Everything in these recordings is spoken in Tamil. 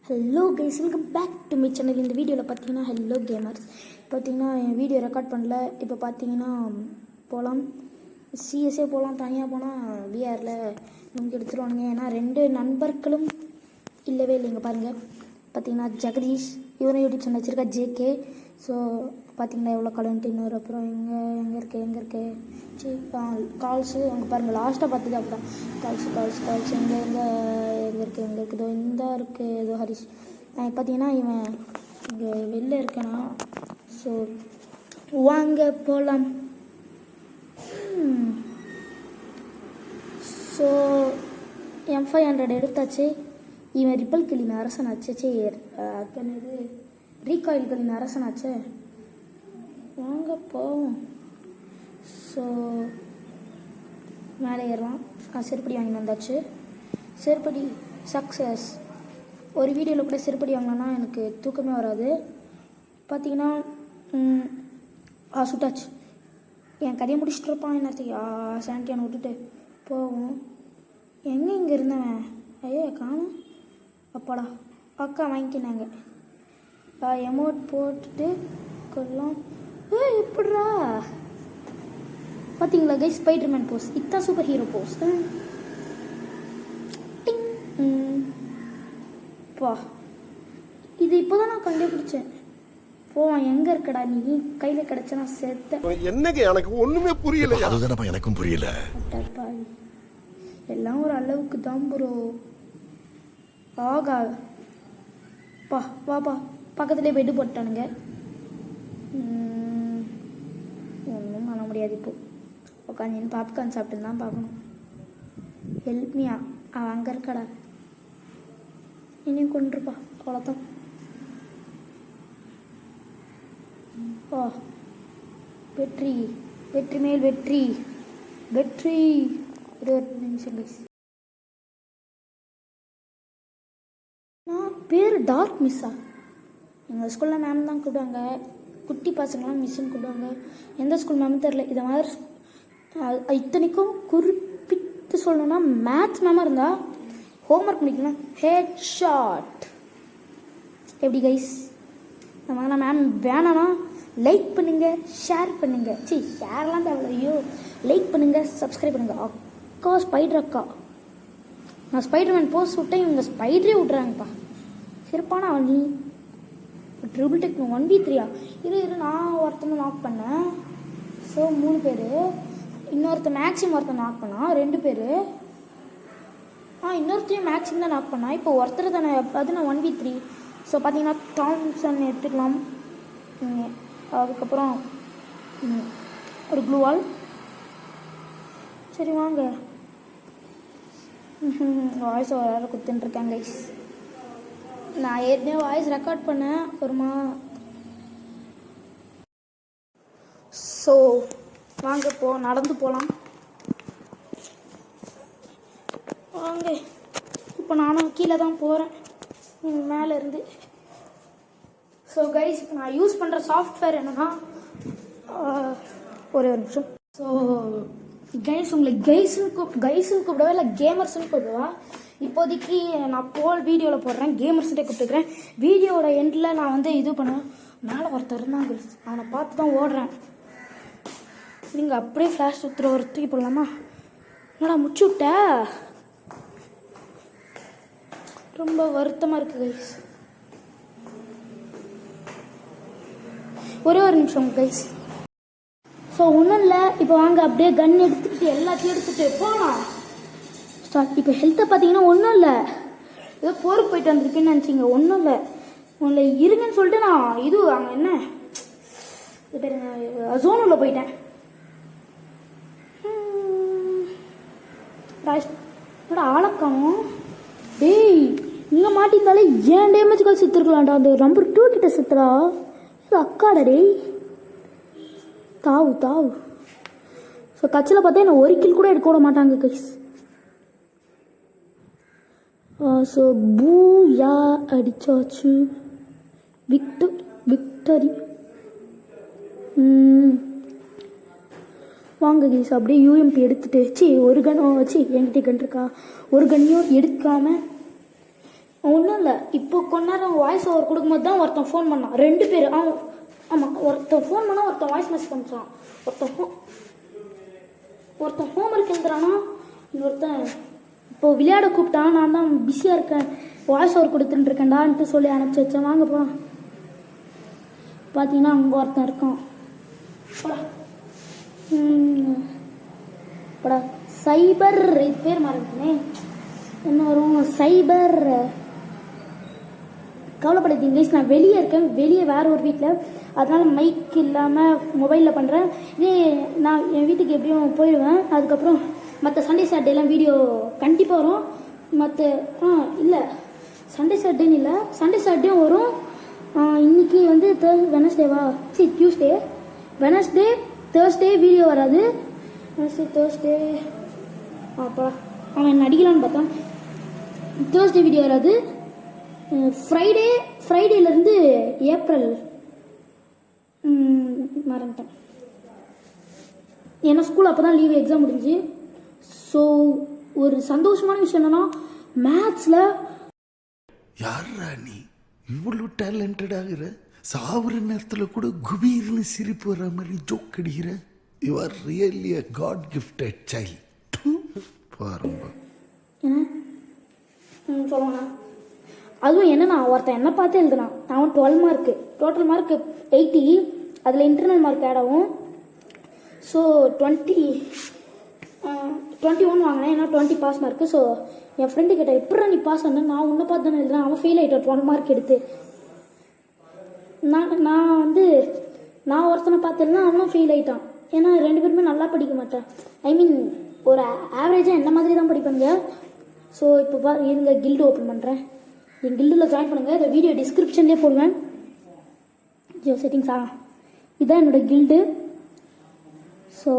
Hello guys, welcome back to my channel. இந்த வீடியோவில் பார்த்தீங்கன்னா ஹலோ கேமர்ஸ் பார்த்தீங்கன்னா என் வீடியோ ரெக்கார்ட் பண்ணல. இப்போ பார்த்தீங்கன்னா போகலாம், சிஎஸ்ஏ போகலாம். தனியாக போனால் பிஆரில் நமக்கு எடுத்துருவானுங்க. ஏன்னா 2 நண்பர்களும் இல்லவே இல்லைங்க. பாருங்கள், பார்த்தீங்கன்னா ஜெகதீஷ் இவரும் யூடியூப் சேனல் வச்சுருக்கா, ஜேகே. ஸோ பார்த்தீங்கன்னா எவ்வளோ கலன்ட்டு இன்னொரு. அப்புறம் எங்கே இருக்குது சரி கால்ஸு அங்கே பாருங்கள். லாஸ்ட்டாக பார்த்தது அப்படிதான் கால்ஸ் எங்கே இருக்குதோ இந்த இருக்குது ஏதோ ஹரிஷ். பார்த்தீங்கன்னா இவன் இங்கே வெளில இருக்கேனா. ஸோ வாங்க போகலாம். ஸோ M500 எடுத்தாச்சு. இவன் ரிப்பல் கிளின் அரசனாச்சு. இது ரீகாயில் கிளின் அரசனாச்சு. வாங்க போவோம். ஸோ மேலே ஏறலாம். செருப்படி வாங்கி வந்தாச்சு. செருப்படி சக்ஸஸ். ஒரு வீடியோவில் கூட செருப்படி வாங்கினோன்னா எனக்கு தூக்கமே வராது. பார்த்தீங்கன்னா சுட்டாச்சு. என் கதையை முடிச்சுட்டு இருப்பான். என்னத்துக்கு சாண்டியானை விட்டுட்டு போவோம். இங்கே இருந்தவன் ஐயோ காணும். அப்பாடா அக்கா வாங்கிக்கினாங்க. எமௌண்ட் போட்டுட்டு கொள்ளலாம். எப்படா பார்த்தீங்களா கைஸ், ஸ்பைடர்மேன் போஸ். இதான் சூப்பர் ஹீரோ போஸ். பா இது இப்போதான் நான் கண்டுபிடிச்சேன். போவான் எங்க இருக்கடா நீ, கையில கிடைச்சனா செத்த. என்னங்க எனக்கு ஒண்ணுமே புரியல. அதுதான் எனக்கும் புரியல. எல்லாம் ஒரு அளவுக்கு தான் ப்ரோ. ஆகா பா வாப்பா, பக்கத்துலேயே பெட்டு போட்டானுங்க. ஒன்றும் பண்ண முடியாது. இப்போ உட்காந்து பாப்கார்ன் சாப்பிட்டு தான் பார்க்கணும். ஹெல்ப்மியா அவன் அங்கே இருக்கடா, இனியும் கொண்டுருப்பா. அவ்வளோதான். ஓ வெற்றி, வெற்றி மேல் வெற்றி, வெற்றி. 20 நிமிஷம் கைஸ். நான் பேர் டார்க் மிஸ்ஸா? எங்கள் ஸ்கூலில் மேம் தான் கூப்பிடுவாங்க. குட்டி பசங்களாம் மிஸ்ஸுன்னு கூப்பிடுவாங்க. எந்த ஸ்கூல் மேம் தெரில. இதை மாதிரி இத்தனைக்கும் குறிப்பிட்டு சொல்லணும்னா மேத்ஸ் மேமாக இருந்தால் ஹோம்ஒர்க் முடிக்கலாம் ஹெட் ஷாட். எப்படி கைஸ்? நம்ம மேம் வேணான்னா லைக் பண்ணுங்கள், ஷேர் பண்ணுங்கள். ஷேர்லாம் தேவை. ஐயோ, லைக் பண்ணுங்கள், சப்ஸ்கிரைப் பண்ணுங்கள். அக்கா ஸ்பைடர் அக்கா, நான் ஸ்பைடர்மேன் போஸ்ட் விட்டேன், இவங்க ஸ்பைடரே விட்றாங்கப்பா. சிறப்பான அவனி ட்ரிபிள் டெக் 1v3 இரு நான் ஒருத்தனை நாக் பண்ணேன். ஸோ 3 பேர். இன்னொருத்தன் மேக்ஸிமம் ஒருத்தன் நாக் பண்ணான். 2 பேர். இன்னொருத்தையும் மேக்ஸிமம் தான் நாக் பண்ணான். இப்போ ஒருத்தர் தானே, அது நான் 1v3. ஸோ பார்த்தீங்கன்னா தாம்சன் எடுத்துக்கலாம். அதுக்கப்புறம் ஒரு க்ளூவால். சரி வாங்க. வாய்ஸ் ஓவர் கொடுத்துட்டுருக்கேன் கைஸ். நான் ஏற்கனவே வாய்ஸ் ரெக்கார்ட் பண்ணேன் ஒருமா. ஸோ வாங்க நடந்து போகலாம். வாங்க. இப்போ நானும் கீழே தான் போகிறேன் மேலே இருந்து. ஸோ கைஸ், இப்போ நான் யூஸ் பண்ணுற சாஃப்ட்வேர் என்னன்னா, ஒரே ஒரு நிமிஷம். ஸோ கைஸ், உங்களை கைஸுன்னு கூப்பிடவா இல்லை கேமர்ஸ்ன்னு கூப்பிடுவா? இப்போதைக்கு நான் வீடியோவில் போடுறேன், கேமர்ஸ்கிட்டே கூப்பிட்டுக்கிறேன். வீடியோட எண்டில் நான் வந்து இது பண்ணுவேன். மேலே ஒருத்தர் இருந்தாங்க, அவனை பார்த்து தான் ஓடுறேன். நீங்கள் அப்படியே ஃப்ளாஷ் சுற்றுற ஒரு தூக்கி போடலாமா? என்னடா முடிச்சு விட்ட? ரொம்ப வருத்தமாக இருக்குது கைஸ். ஒரே ஒரு நிமிஷம் கைஸ். ஸோ ஒன்றும் இல்லை, இப்போ வாங்க அப்படியே கன் எடுத்துக்கிட்டு எல்லாத்தையும் எடுத்துகிட்டு போகலாம். ஸ்டார்ட். இப்போ ஹெல்த்தை பார்த்தீங்கன்னா ஒன்றும் இல்லை, ஏதோ போருக்கு போயிட்டு வந்திருக்கேன்னு நினச்சிங்க. ஒன்றும் இல்லை, உங்களை இருங்கன்னு சொல்லிட்டு நான் அங்கே என்ன இது பேர் ஜோனுள்ள போயிட்டேன். ஆளக்கானும் டேய், இங்கே மாட்டியிருந்தாலே ஏன் டேமேஜ்கள் செத்துருக்கலாம்டா. அந்த நம்பர் 2 கிட்ட செத்துறா. இது அக்காடா டேய். தாவு. ஸோ கட்சியில் பார்த்தா என்ன 1 கில் கூட எடுக்க விட மாட்டாங்க கைஸ். ஸோ பூயா அடிச்சாச்சு. விக்டரி. வாங்க கைஸ், அப்படியே யூஎம்பி எடுத்துட்டு ஒரு கன் வச்சு என்கிட்ட கன் இருக்கா, ஒரு கன்னையும் எடுக்காமல் ஒன்றும் இல்லை, இப்போ கொஞ்ச நேரம் வாய்ஸ் ஓவர் கொடுக்கும்போது தான் ஒருத்தன் ஃபோன் பண்ணான். 2 பேர். அவன் ஆமாம், ஒருத்தன் ஃபோன் பண்ணால் ஒருத்தன் வாய்ஸ் மெசேஜ் பண்ணிச்சான். ஒருத்தன் ஹோம்ஒர்க் எழுதுறானா, இன்னொருத்தன் இப்போது விளையாட கூப்பிட்டான். நான் தான் பிஸியாக இருக்கேன், வாய்ஸ் ஓவர் கொடுத்துட்டு இருக்கேன்டான்ட்டு சொல்லி அனுப்பிச்சி வச்சேன். வாங்க போகலாம். பார்த்தீங்கன்னா அங்கே ஒருத்தன் இருக்கான். படா சைபர், இது பேர் மறந்துட்டேனே, என்ன வரும், சைபர். கவலைப்படாதீங்க கைஸ், நான் வெளியே இருக்கேன், வெளியே வேற ஒரு வீட்டில், அதனால மைக் இல்லாமல் மொபைலில் பண்ணுறேன். இதே நான் என் வீட்டுக்கு எப்படியும் போயிடுவேன். அதுக்கப்புறம் மற்ற சண்டே சாட்டர்டேலாம் வீடியோ கண்டிப்பாக வரும். மற்ற இல்லை சண்டே சாட்டர்டேன்னு இல்லை, சண்டே சாட்டர்டேயும் வரும். இன்னைக்கு வந்து வெனஸ்டேவா, சரி டியூஸ்டே, வெனஸ்டே தேர்ஸ்டே வீடியோ வராது. வெனஸ்டே தேர்ஸ்டே அப்பா அவன் என்ன அடிக்கலான்னு பார்த்தான். தேர்ஸ்டே வீடியோ வராது. ஃப்ரைடேலேருந்து ஏப்ரல் மறந்துட்டேன், ஏன்னா ஸ்கூல் அப்போ தான் லீவு, எக்ஸாம் முடிஞ்சு. ஸோ ஒரு சந்தோஷமான விஷயம் என்னன்னா, மேத்ஸில் யாரா நீ இவ்வளவு டேலண்டட் ஆகிற? சாவுற நேரத்தில் கூட குபீர்னு சிரிப்பு வர மாதிரி ஜோக் அடிக்கிற. You are really a god gifted child. பாருங்க என்ன சொல்லுவானா, அதுவும் என்னன்னா ஒருத்தன் என்ன பார்த்து எழுதுனான். அவன் 12 மார்க்கு, டோட்டல் மார்க் 80, அதில் இன்டர்னல் மார்க் ஆட் ஆகும். ஸோ 21 வாங்கினேன், ஏன்னா 20 பாஸ் மார்க்கு. ஸோ என் ஃப்ரெண்டு கிட்ட எப்படா நீ பாஸ் ஆன, நான் உன்னை பார்த்து தானே எழுதுறேன், அவன் ஃபெயில் ஆகிட்டான் 12 மார்க் எடுத்து. நான் ஒருத்தனை பார்த்தேன்னா அவனும் ஃபெயில் ஆகிட்டான். ஏன்னா 2 பேருமே நல்லா படிக்க மாட்டேன், ஐ மீன் ஒரு ஆவரேஜாக என்ன மாதிரி தான் படிப்பாங்க. ஸோ இப்போ இருங்க கில்டு ஓப்பன் பண்ணுறேன். என் கில்டில் ஜாயின் பண்ணுங்கள், இந்த வீடியோ டிஸ்கிரிப்ஷன்லேயே போடுவேன். ஜியோ செட்டிங்ஸா, இதுதான் என்னோடய கில்டு. ஸோ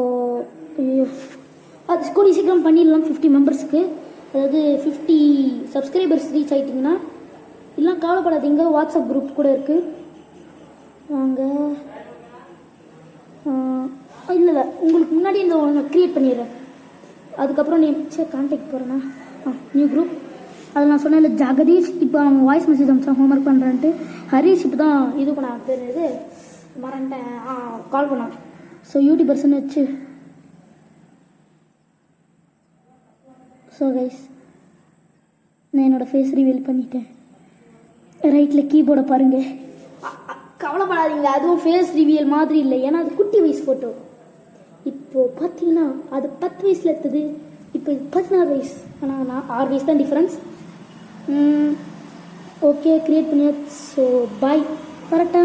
அது கூடிய சீக்கிரம் பண்ணிடலாம் 50 மெம்பர்ஸ்க்கு, அதாவது 50 சப்ஸ்கிரைபர்ஸ் ரீச் ஆகிட்டிங்கன்னா. இல்லை கவலைப்படாதீங்க, வாட்ஸ்அப் குரூப் கூட இருக்குது. வாங்க. இல்லை உங்களுக்கு முன்னாடி இந்த ஒன்று க்ரியேட் பண்ணிடுறேன். அதுக்கப்புறம் நீ கான்டாக்ட் போகிறேன்னா நியூ குரூப். அது நான் சொன்னேன் இல்லை, ஜெகதீஷ் இப்போ அவன் வாய்ஸ் மெசேஜ் அனுப்பிச்சான் ஹோம்ஒர்க் பண்ணுறான்ட்டு. ஹரீஷ் இப்போ தான் இது பண்ண பேர் இது மறந்துட்டேன், கால் பண்ணான். ஸோ யூடியூபர்ஸ்ன்னு வச்சு. ஸோ கைஸ், நான் என்னோடய ஃபேஸ் ரிவீல் பண்ணிட்டேன். ரைட்டில் கீபோர்டை பாருங்கள். கவலைப்படாதீங்க, அதுவும் ஃபேஸ் ரிவீல் மாதிரி இல்லை, ஏன்னா அது குட்டி வயசு ஃபோட்டோ. இப்போது பார்த்தீங்கன்னா அது 10 வயசில் எடுத்தது, இப்போ 16 வயசு. ஆனால் நான் 6 வயசு தான் டிஃப்ரென்ஸ். ஓகே க்ரியேட் பண்ணியாச்சு. ஸோ பாய், வரட்டா.